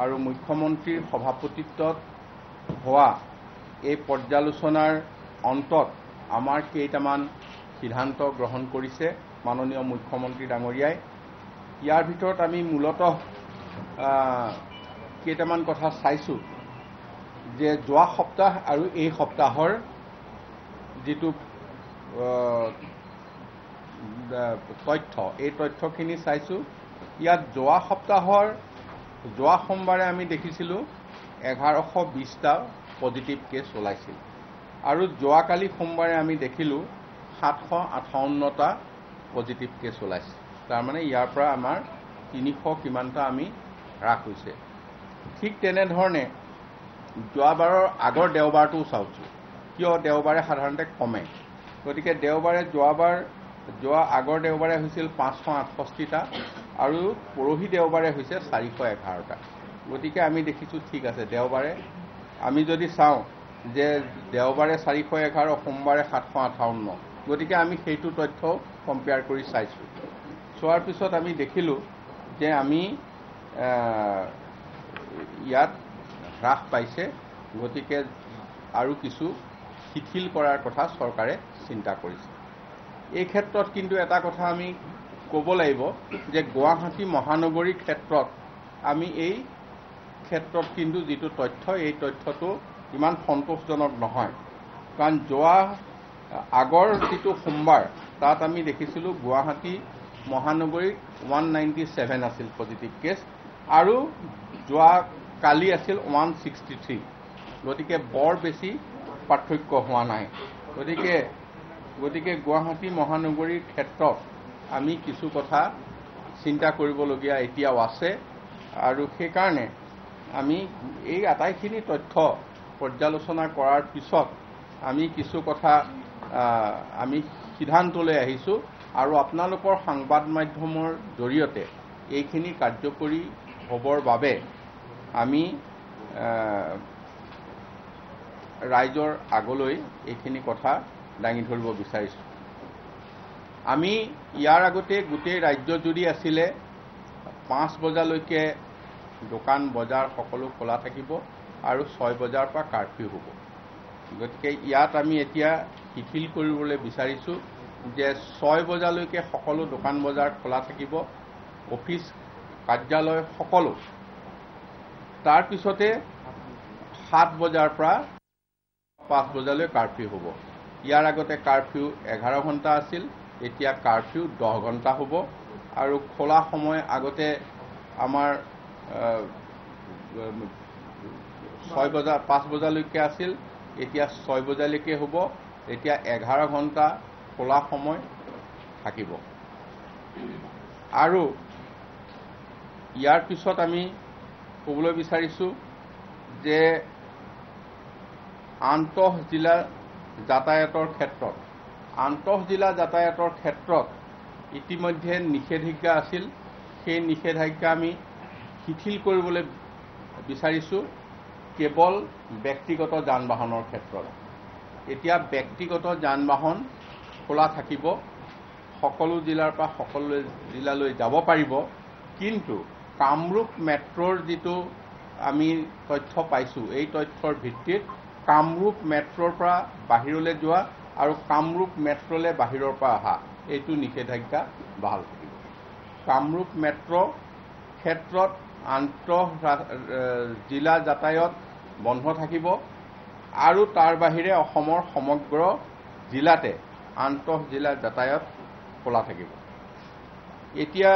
আৰু মুখ্যমন্ত্ৰীৰ সভাপতিত্বত হোৱা এই পৰ্যালোচনাৰ অন্তত আমাৰ কেইটামান সিদ্ধান্ত গ্ৰহণ কৰিছে মাননীয় মুখ্যমন্ত্ৰী ডাঙৰীয়াই। ইয়াৰ ভিতৰত আমি মূলতঃ কেইটামান কথা চাইছোঁ যে যোৱা সপ্তাহ আৰু এই সপ্তাহৰ যিটো তথ্য, এই তথ্যখিনি চাইছোঁ। ইয়াত যোৱা সপ্তাহৰ যোৱা সোমবাৰে আমি দেখিছিলোঁ 1120টা পজিটিভ কেছ ওলাইছিল আৰু যোৱাকালি সোমবাৰে আমি দেখিলোঁ 758টা পজিটিভ কেছ ওলাইছিল। তাৰমানে ইয়াৰ পৰা আমাৰ 300 কিমানটা আমি হ্ৰাস হৈছে। ঠিক তেনেধৰণে যোৱাবাৰৰ আগৰ দেওবাৰটোও চাওঁছোঁ, কিয় দেওবাৰে সাধাৰণতে কমে। গতিকে দেওবাৰে যোৱা আগৰ দেওবাৰে হৈছিল 568টা আৰু পৰহি দেওবাৰে হৈছে 411টা। গতিকে আমি দেখিছোঁ ঠিক আছে, দেওবাৰে আমি যদি চাওঁ যে দেওবাৰে 411, সোমবাৰে 758, গতিকে আমি সেইটো তথ্য কম্পেয়াৰ কৰি চাইছোঁ। চোৱাৰ পিছত আমি দেখিলোঁ যে আমি ইয়াত হ্ৰাস পাইছে। গতিকে আৰু কিছু শিথিল কৰাৰ কথা চৰকাৰে চিন্তা কৰিছে। এই ক্ষেত্ৰত কিন্তু এটা কথা আমি ক'ব লাগিব যে গুৱাহাটী মহানগৰীৰ ক্ষেত্ৰত আমি এই ক্ষেত্ৰত কিন্তু যিটো তথ্য, এই তথ্যটো ইমান সন্তোষজনক নহয়। কাৰণ আগৰ যিটো সোমবাৰ তাত আমি দেখিছিলোঁ গুৱাহাটী মহানগৰীত 197 আছিল পজিটিভ কেছ আৰু কালি আছিল 163। গতিকে বৰ বেছি পাৰ্থক্য হোৱা নাই। গতিকে গুৱাহাটী মহানগৰীৰ ক্ষেত্ৰত আমি কিছু কথা চিন্তা কৰিবলগীয়া এতিয়াও আছে আৰু সেইকাৰণে আমি এই আটাইখিনি তথ্য পৰ্যালোচনা কৰাৰ পিছত আমি কিছু কথা আমি সিদ্ধান্তলৈ আহিছোঁ আৰু আপোনালোকৰ সংবাদ মাধ্যমৰ জৰিয়তে এইখিনি কাৰ্যকৰী হ'বৰ বাবে আমি ৰাইজৰ আগলৈ এইখিনি কথা দাঙি ধৰিব বিচাৰিছোঁ। আমি ইয়াৰ আগতে গোটেই ৰাজ্যজুৰি আছিলে 5 বজালৈকে দোকান বজাৰ সকলো খোলা থাকিব আৰু 6 বজাৰ পৰা কাৰফিউ হ'ব। গতিকে ইয়াত আমি এতিয়া শিথিল কৰিবলৈ বিচাৰিছোঁ যে 6 বজালৈকে সকলো দোকান বজাৰ খোলা থাকিব, অফিচ কাৰ্যালয় সকলো। তাৰপিছতে 7 বজাৰ পৰা 5 বজালৈ কাৰফিউ হ'ব। ইয়াৰ আগতে কাৰফিউ 11 ঘণ্টা আছিল, এতিয়া কাৰফিউ 10 ঘণ্টা হ'ব আৰু খোলা সময় আগতে আমাৰ 5 বজালৈকে আছিল, এতিয়া 6 বজালৈকে হ'ব। এতিয়া 11 ঘণ্টা খোলা সময় থাকিব। আৰু ইয়াৰ পিছত আমি ক'বলৈ বিচাৰিছোঁ যে আন্তঃজিলা যাতায়াতৰ ক্ষেত্ৰত ইতিমধ্যে নিষেধাজ্ঞা আছিল, সেই নিষেধাজ্ঞা আমি শিথিল কৰিবলৈ বিচাৰিছোঁ কেৱল ব্যক্তিগত যান বাহনৰ ক্ষেত্ৰত। এতিয়া ব্যক্তিগত যান বাহন খোলা থাকিব, সকলো জিলাৰ পৰা সকলো জিলালৈ যাব পাৰিব, কিন্তু কামৰূপ মেট্ৰ'ৰ যিটো আমি তথ্য পাইছোঁ, এই তথ্যৰ ভিত্তিত কামৰূপ মেট্ৰ'ৰ পৰা বাহিৰলৈ যোৱা আৰু কামৰূপ মেট্ৰ'লৈ বাহিৰৰ পৰা অহা এইটো নিষেধাজ্ঞা বাহাল থাকিব। কামৰূপ মেট্ৰ' ক্ষেত্ৰত জিলা যাতায়াত বন্ধ থাকিব আৰু তাৰ বাহিৰে অসমৰ সমগ্ৰ জিলাতে আন্তঃজিলা যাতায়াত খোলা থাকিব। এতিয়া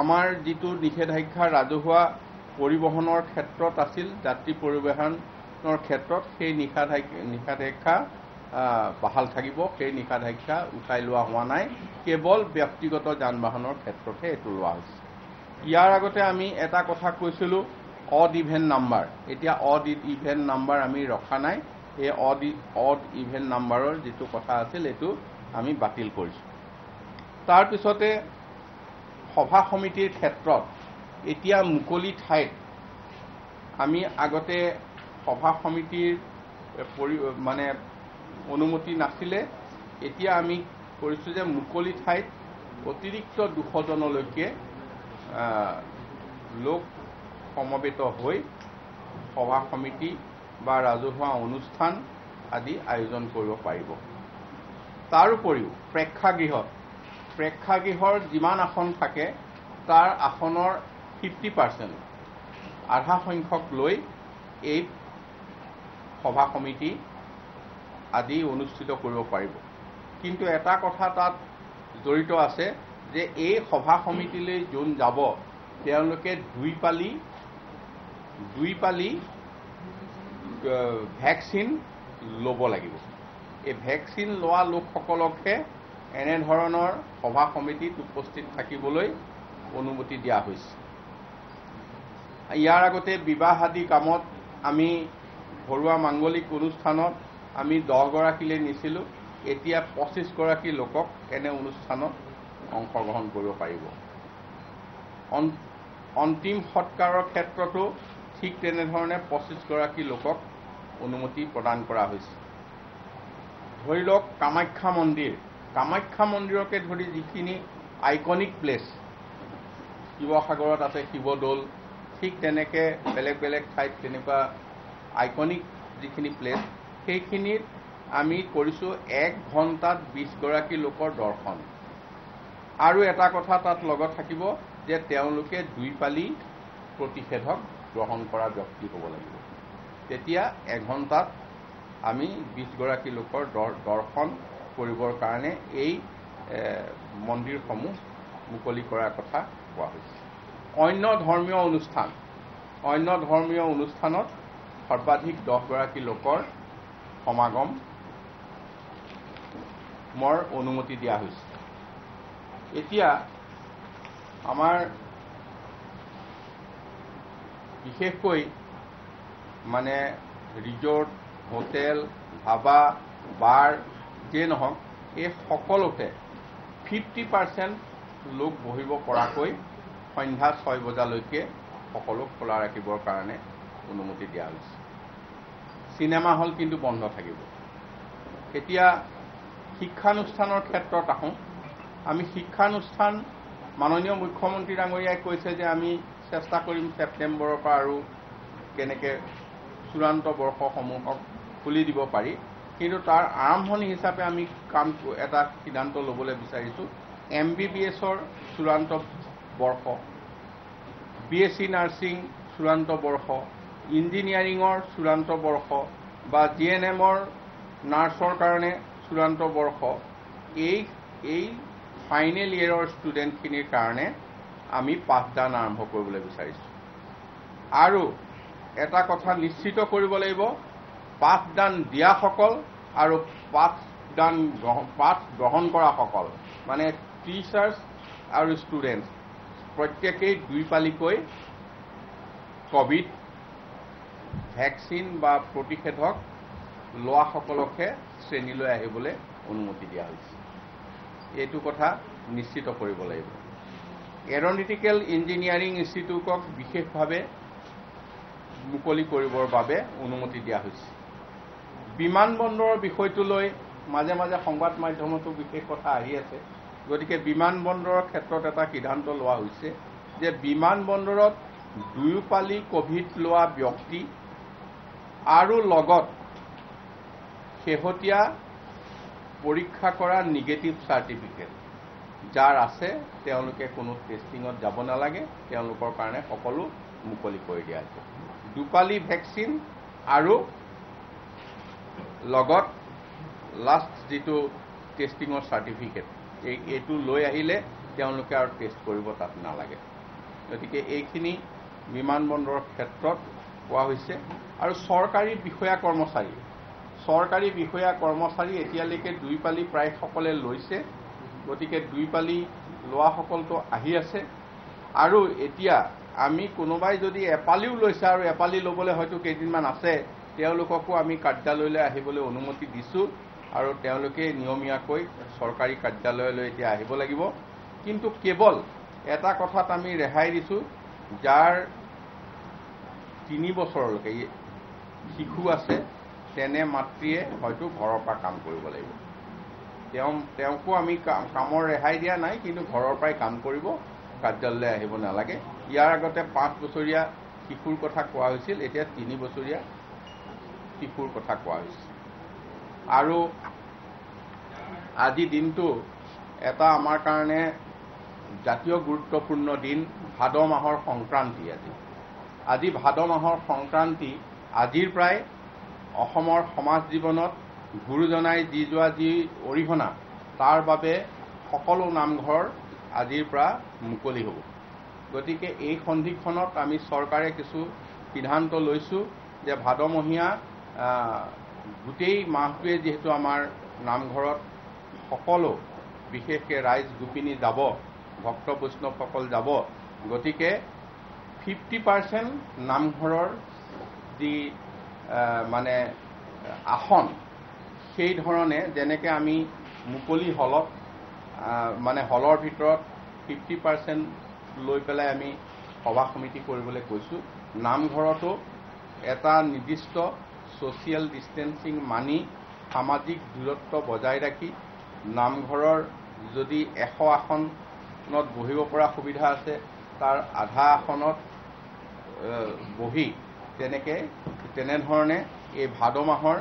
আমাৰ যিটো নিষেধাজ্ঞা ৰাজহুৱা পৰিবহণৰ ক্ষেত্ৰত আছিল, যাত্ৰী পৰিবহণৰ ক্ষেত্ৰত সেই নিষেধাজ্ঞা বাহাল থাকিব। সেই নিষেধাজ্ঞা উঠাই লোৱা হোৱা নাই, কেৱল ব্যক্তিগত যান বাহনৰ ক্ষেত্ৰতহে এইটো লোৱা হৈছে। ইয়াৰ আগতে আমি এটা কথা কৈছিলোঁ অড ইভেন নাম্বাৰ। এতিয়া অড ইভেন নাম্বাৰ আমি ৰখা নাই। এই অড ইভেন নাম্বাৰৰ যিটো কথা আছিল এইটো আমি বাতিল কৰিছোঁ। তাৰপিছতে সভা সমিতিৰ ক্ষেত্ৰত এতিয়া মুকলি ঠাইত আমি আগতে সভা সমিতিৰ অনুমতি নাছিলে, এতিয়া আমি কৰিছোঁ যে মুকলি ঠাইত অতিৰিক্ত 200 জনলৈকে লোক সমবেত হৈ সভা সমিতি বা ৰাজহুৱা অনুষ্ঠান আদি আয়োজন কৰিব পাৰিব। তাৰ উপৰিও প্ৰেক্ষাগৃহৰ যিমান আসন থাকে তাৰ আসনৰ 50% আধা সংখ্যক লৈ এই সভা সমিতি আদি অনুষ্ঠিত কৰিব পাৰিব। কিন্তু এটা কথা তাত জড়িত আছে যে এই সভা সমিতিলৈ যোন যাব তেওঁলোকে দুই পালি ভেকচিন ল'ব লাগিব। এই ভেকচিন লোৱা লোকসকলকহে এনেধৰণৰ সভা সমিতিত উপস্থিত থাকিবলৈ অনুমতি দিয়া হৈছে। ইয়াৰ আগতে বিবাহ আদি কামত আমি ঘৰুৱা মাংগলিক অনুষ্ঠানত আমি 10 গৰাকীলৈ নিছিলোঁ। এতিয়া 25 গৰাকী লোকক এনে অনুষ্ঠানত অংশগ্ৰহণ কৰিব পাৰিব। অন্তিম সৎকাৰৰ ক্ষেত্ৰতো ঠিক তেনেধৰণে 25 গৰাকী লোকক অনুমতি প্ৰদান কৰা হৈছে। ধৰি লওক কামাখ্যা মন্দিৰকে ধৰি যিখিনি আইকনিক প্লেচ, শিৱসাগৰত আছে শিৱদৌল, ঠিক তেনেকৈ বেলেগ বেলেগ ঠাইত তেনেকুৱা আইকনিক যিখিনি প্লেচ, সেইখিনিত আমি কৰিছোঁ 1 ঘণ্টাত 20 গৰাকী লোকৰ দৰ্শন। আৰু এটা কথা তাত লগত থাকিব যে তেওঁলোকে 2 পালি প্ৰতিষেধক গ্ৰহণ কৰা ব্যক্তি হ'ব লাগিব। তেতিয়া 1 ঘণ্টাত আমি 20 গৰাকী লোকৰ দৰ্শন কৰিবৰ কাৰণে এই মন্দিৰসমূহ মুকলি কৰাৰ কথা কোৱা হৈছে। অন্য ধৰ্মীয় অনুষ্ঠানত সৰ্বাধিক 10 গৰাকী লোকৰ সমাগমৰ অনুমতি দিয়া হৈছে। এতিয়া আমাৰ বিশেষকৈ মানে ৰিজৰ্ট, হোটেল, ধাবা, বাৰ যিয়ে নহওক এই সকলোতে 50% লোক বহিব পৰাকৈ সন্ধ্যা 6 বজালৈকে সকলো খোলা ৰাখিবৰ কাৰণে অনুমতি দিয়া হৈছে। চিনেমা হল কিন্তু বন্ধ থাকিব। এতিয়া শিক্ষানুষ্ঠানৰ ক্ষেত্ৰত আহোঁ। আমি শিক্ষানুষ্ঠান মাননীয় মুখ্যমন্ত্ৰী ডাঙৰীয়াই কৈছে যে আমি চেষ্টা কৰিম ছেপ্টেম্বৰৰ পৰা আৰু কেনেকৈ চূড়ান্ত বৰ্ষসমূহক খুলি দিব পাৰি। কিন্তু তাৰ আৰম্ভণি হিচাপে আমি এটা সিদ্ধান্ত ল'বলৈ বিচাৰিছোঁ। MBBSৰ চূড়ান্ত বৰ্ষ, BSc নাৰ্ছিং চূড়ান্ত বৰ্ষ, ইঞ্জিনিয়াৰিঙৰ চূড়ান্ত বৰ্ষ বা GNMৰ নাৰ্ছৰ কাৰণে চূড়ান্ত বৰ্ষ, এই ফাইনেল ইয়েৰৰ ষ্টুডেণ্টখিনিৰ কাৰণে আমি পাঠদান আৰম্ভ কৰিবলৈ বিচাৰিছোঁ। আৰু এটা কথা নিশ্চিত কৰিব লাগিব, পাঠদান দিয়াসকল আৰু পাঠ গ্ৰহণ কৰাসকল মানে টিচাৰ্ছ আৰু ষ্টুডেণ্টছ প্ৰত্যেকেই 2 পালিকৈ ক'ভিড ভেকচিন বা প্ৰতিষেধক লোৱাসকলকহে শ্ৰেণীলৈ আহিবলৈ অনুমতি দিয়া হৈছে। এইটো কথা নিশ্চিত কৰিব লাগিব। এৰ'নটিকেল ইঞ্জিনিয়াৰিং ইনষ্টিটিউটক বিশেষভাৱে মুকলি কৰিবৰ বাবে অনুমতি দিয়া হৈছে। বিমানবন্দৰৰ বিষয়টো লৈ মাজে মাজে সংবাদ মাধ্যমতো বিশেষ কথা আহি আছে। গতিকে বিমানবন্দৰৰ ক্ষেত্ৰত এটা সিদ্ধান্ত লোৱা হৈছে যে বিমানবন্দৰত 2 পালি ক'ভিড লোৱা ব্যক্তি আৰু লগত শেহতীয়া পৰীক্ষা কৰা নিগেটিভ চাৰ্টিফিকেট যাৰ আছে তেওঁলোকে কোনো টেষ্টিঙত যাব নালাগে। তেওঁলোকৰ কাৰণে সকলো মুকলি কৰি দিয়া হৈছে। 2 পালি ভেকচিন আৰু লগত লাষ্ট যিটো টেষ্টিঙৰ চাৰ্টিফিকেট এইটো লৈ আহিলে তেওঁলোকে আৰু টেষ্ট কৰিব তাত নালাগে। গতিকে এইখিনি বিমানবন্দৰৰ ক্ষেত্ৰত কোৱা হৈছে। আৰু চৰকাৰী বিষয়া কৰ্মচাৰী এতিয়ালৈকে 2 পালি প্ৰায় সকলে লৈছে। গতিকে 2 পালি লোৱাসকলতো আহি আছে। আৰু এতিয়া আমি কোনোবাই যদি এপালিও লৈছে আৰু এপালি ল'বলৈ হয়তো কেইদিনমান আছে, তেওঁলোককো আমি কাৰ্যালয়লৈ আহিবলৈ অনুমতি দিছোঁ। আৰু তেওঁলোকে নিয়মীয়াকৈ চৰকাৰী কাৰ্যালয়লৈ এতিয়া আহিব লাগিব। কিন্তু কেৱল এটা কথাত আমি ৰেহাই দিছোঁ, যাৰ 3 বছৰলৈকে শিশু আছে তেনে মাতৃয়ে হয়তো ঘৰৰ পৰা কাম কৰিব লাগিব। তেওঁকো আমি কামৰ ৰেহাই দিয়া নাই, কিন্তু ঘৰৰ পৰাই কাম কৰিব, কাৰ্যালয়লৈ আহিব নালাগে। ইয়াৰ আগতে 5 বছৰীয়া শিশুৰ কথা কোৱা হৈছিল, এতিয়া 3 বছৰীয়া শিশুৰ কথা কোৱা হৈছে। আৰু আজি দিনটো এটা আমাৰ কাৰণে জাতীয় গুৰুত্বপূৰ্ণ দিন, ভাদ মাহৰ সংক্ৰান্তি। আজি ভাদ মাহৰ সংক্ৰান্তি। আজিৰ পৰাই অসমৰ সমাজ জীৱনত গুৰুজনাই দি যোৱা যি অৰিহণা, তাৰ বাবে সকলো নামঘৰ আজিৰ পৰা মুকলি হ'ব। গতিকে এই সন্ধিক্ষণত আমি চৰকাৰে কিছু সিদ্ধান্ত লৈছোঁ যে ভাদমহীয়া গোটেই মাহটোৱে যিহেতু আমাৰ নামঘৰত সকলো বিশেষকৈ ৰাইজ গোপিনী যাব, ভক্ত বৈষ্ণৱসকল যাব, গতিকে 50% নামঘৰৰ যি মানে আসন, সেই ধৰণে যেনেকৈ আমি মুকলি হলত মানে হলৰ ভিতৰত 50% লৈ পেলাই আমি সভা সমিতি কৰিবলৈ কৈছোঁ, নামঘৰতো এটা নিৰ্দিষ্ট ছ'চিয়েল ডিষ্টেঞ্চিং মানি সামাজিক দূৰত্ব বজাই ৰাখি নামঘৰৰ যদি 100 আসনত বহিব পৰা সুবিধা আছে, তাৰ আধা আসনত বহি তেনেধৰণে এই ভাদ মাহৰ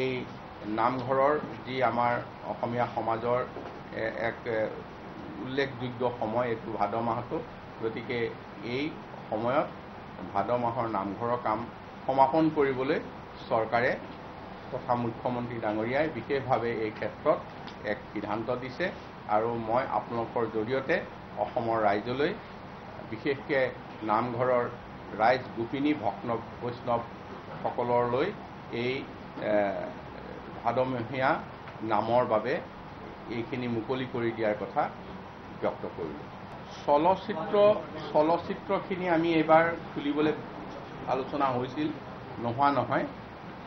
এই নামঘৰৰ যি আমাৰ অসমীয়া সমাজৰ এক উল্লেখযোগ্য সময়, এইটো ভাদ মাহটো। গতিকে এই সময়ত ভাদ মাহৰ নামঘৰৰ কাম সমাপন কৰিবলৈ চৰকাৰে তথা মুখ্যমন্ত্ৰী ডাঙৰীয়াই বিশেষভাৱে এই ক্ষেত্ৰত এক সিদ্ধান্ত দিছে। আৰু মই আপোনালোকৰ জৰিয়তে অসমৰ ৰাইজলৈ, বিশেষকৈ নামঘৰৰ ৰাইজ গোপিনী ভক্ত বৈষ্ণৱসকললৈ এই ভাদমহীয়া নামৰ বাবে এইখিনি মুকলি কৰি দিয়াৰ কথা ব্যক্ত কৰিলোঁ। চলচ্চিত্ৰখিনি আমি এইবাৰ খুলিবলৈ আলোচনা হৈছিল, নোহোৱা নহয়।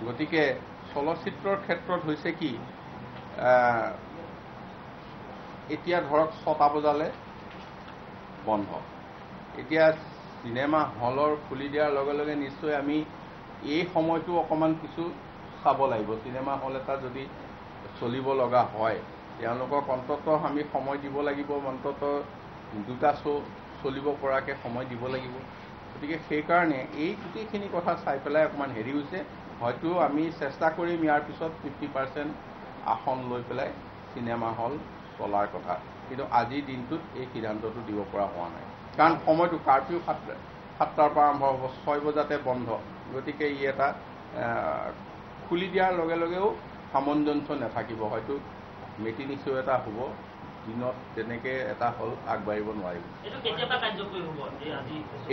গতিকে চলচ্চিত্ৰৰ ক্ষেত্ৰত হৈছে কি, এতিয়া ধৰক 6টা বজালৈ বন্ধ। এতিয়া চিনেমা হলৰ খুলি দিয়াৰ লগে লগে নিশ্চয় আমি এই সময়টো অকণমান কিছু চাব লাগিব। চিনেমা হল এটা যদি চলিব লগা হয়, তেওঁলোকক অন্ততঃ আমি সময় দিব লাগিব, অন্ততঃ 2টা শ্ব' চলিব পৰাকৈ সময় দিব লাগিব। গতিকে সেইকাৰণে এই গোটেইখিনি কথা চাই পেলাই অকণমান হেৰি হৈছে। হয়তো আমি চেষ্টা কৰিম ইয়াৰ পিছত 50% আসন লৈ পেলাই চিনেমা হল চলাৰ কথা, কিন্তু আজিৰ দিনটোত এই সিদ্ধান্তটো দিব পৰা হোৱা নাই। কাৰণ সময়টো কাৰ্ফিউ 7টাৰ পৰা আৰম্ভ হ'ব, 6 বজাতে বন্ধ। গতিকে ই এটা খুলি দিয়াৰ লগে লগেও সামঞ্জস্য নাথাকিব। হয়তো মেটিনি শ্ব' এটা হ'ব দিনত, তেনেকৈ এটা হল আগবাঢ়িব নোৱাৰিব।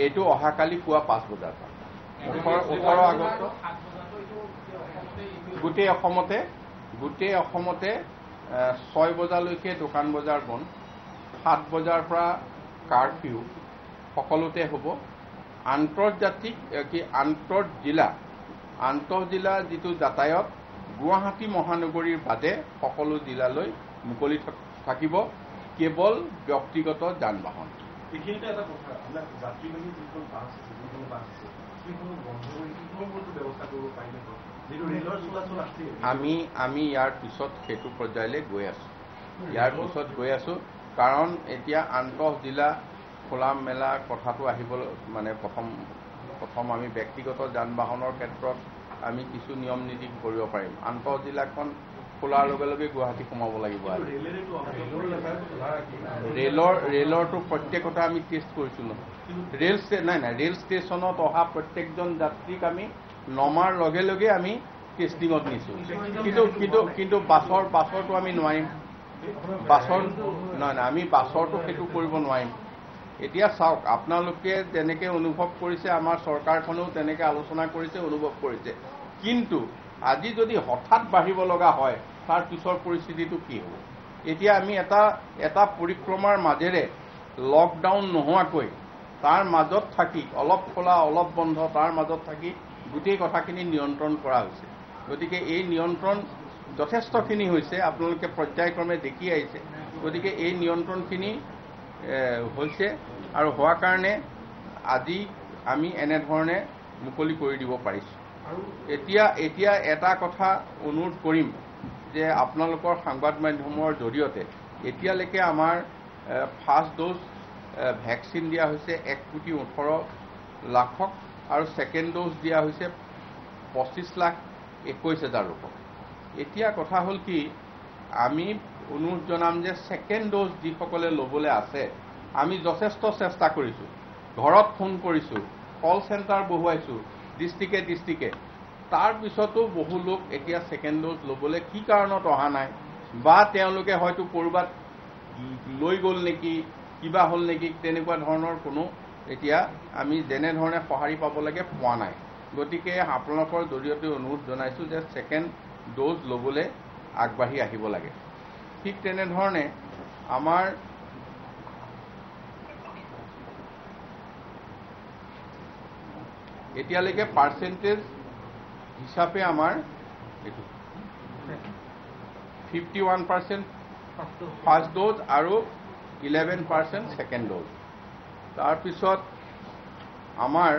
এইটো অহাকালি পুৱা 5 বজাৰ পৰা 18 আগষ্ট গোটেই অসমতে 6 বজালৈকে দোকান বজাৰ বন্ধ, 7 বজাৰ পৰা কাৰ্ফিউ সকলোতে হ'ব। আন্তঃজিলা যিটো যাতায়াত গুৱাহাটী মহানগৰীৰ বাদে সকলো জিলালৈ মুকলি থাকিব, কেৱল ব্যক্তিগত যান বাহন। এইখিনিতে এটা কথা, আমাৰ যাত্ৰীবাহী যিখন বাছ আছে, সেইসমূহ বন্ধ কৰি সেইসমূহতো ব্যৱস্থা কৰিব পাৰিলে যিটো ৰেলৰ চলাচল আছে। আমি ইয়াৰ পিছত সেইটো পৰ্যায়লৈ গৈ আছোঁ। কাৰণ এতিয়া আন্তঃজিলা খোলা মেলা কথাটো আহিব, মানে প্ৰথম আমি ব্যক্তিগত যান বাহনৰ ক্ষেত্ৰত আমি কিছু নিয়ম নীতি কৰিব পাৰিম। আন্তঃজিলাখন খোলাৰ লগে লগে গুৱাহাটী সোমাব লাগিব। ৰেলৰটো প্ৰত্যেকতে আমি টেষ্ট কৰিছোঁ নহয়। ৰেল ষ্টেচনত অহা প্ৰত্যেকজন যাত্ৰীক আমি নমাৰ লগে লগে আমি টেষ্টিঙত নিছোঁ। কিন্তু বাছৰটো আমি নোৱাৰিম। আমি বাছৰটো সেইটো কৰিব নোৱাৰিম। এতিয়া চাওক, আপোনালোকে যেনেকৈ অনুভৱ কৰিছে, আমাৰ চৰকাৰখনেও তেনেকৈ আলোচনা কৰিছে, অনুভৱ কৰিছে। কিন্তু আজি যদি হঠাৎ বাঢ়িব লগা হয়, তাৰ পিছৰ পৰিস্থিতিটো কি হ'ব? এতিয়া আমি এটা পৰিক্ৰমাৰ মাজেৰে লকডাউন নোহোৱাকৈ তাৰ মাজত থাকি, অলপ খোলা অলপ বন্ধ, তাৰ মাজত থাকি গোটেই কথাখিনি নিয়ন্ত্ৰণ কৰা হৈছে। গতিকে এই নিয়ন্ত্ৰণ যথেষ্টখিনি হৈছে, আপোনালোকে পৰ্যায়ক্ৰমে দেখি আহিছে। গতিকে এই নিয়ন্ত্ৰণখিনি হৈছে, আৰু হোৱাৰ কাৰণে আজি আমি এনেধৰণে মুকলি কৰি দিব পাৰিছোঁ। এতিয়া এটা কথা অনুৰোধ কৰিম যে আপোনালোকৰ সংবাদ মাধ্যমৰ জৰিয়তে এতিয়ালৈকে আমাৰ ফাৰ্ষ্ট ড'জ ভেকচিন দিয়া হৈছে 1,18,00,000 আৰু ছেকেণ্ড ড'জ দিয়া হৈছে 25,21,000 লোকক। এতিয়া কথা হ'ল কি, আমি অনুৰোধ জনাম যে ছেকেণ্ড ড'জ যিসকলে ল'বলৈ আছে, আমি যথেষ্ট চেষ্টা কৰিছোঁ, ঘৰত ফোন কৰিছোঁ, কল চেণ্টাৰ বহুৱাইছোঁ ডিষ্ট্ৰিক্টে। তাৰপিছতো বহু লোক এতিয়া ছেকেণ্ড ড'জ ল'বলৈ কি কাৰণত অহা নাই, বা তেওঁলোকে হয়তো ক'ৰবাত লৈ গ'ল নেকি, কিবা হ'ল নেকি, তেনেকুৱা ধৰণৰ কোনো এতিয়া আমি যেনেধৰণে সঁহাৰি পাব লাগে পোৱা নাই। গতিকে আপোনালোকৰ জৰিয়তে অনুৰোধ জনাইছোঁ যে ছেকেণ্ড ড'জ ল'বলৈ আগবাঢ়ি আহিব লাগে। ঠিক তেনেধৰণে আমাৰ এতিয়ালৈকে পাৰ্চেণ্টেজ হিচাপে আমাৰ এইটো 51% ফাৰ্ষ্ট ড'জ আৰু 11% ছেকেণ্ড ড'জ। তাৰপিছত আমাৰ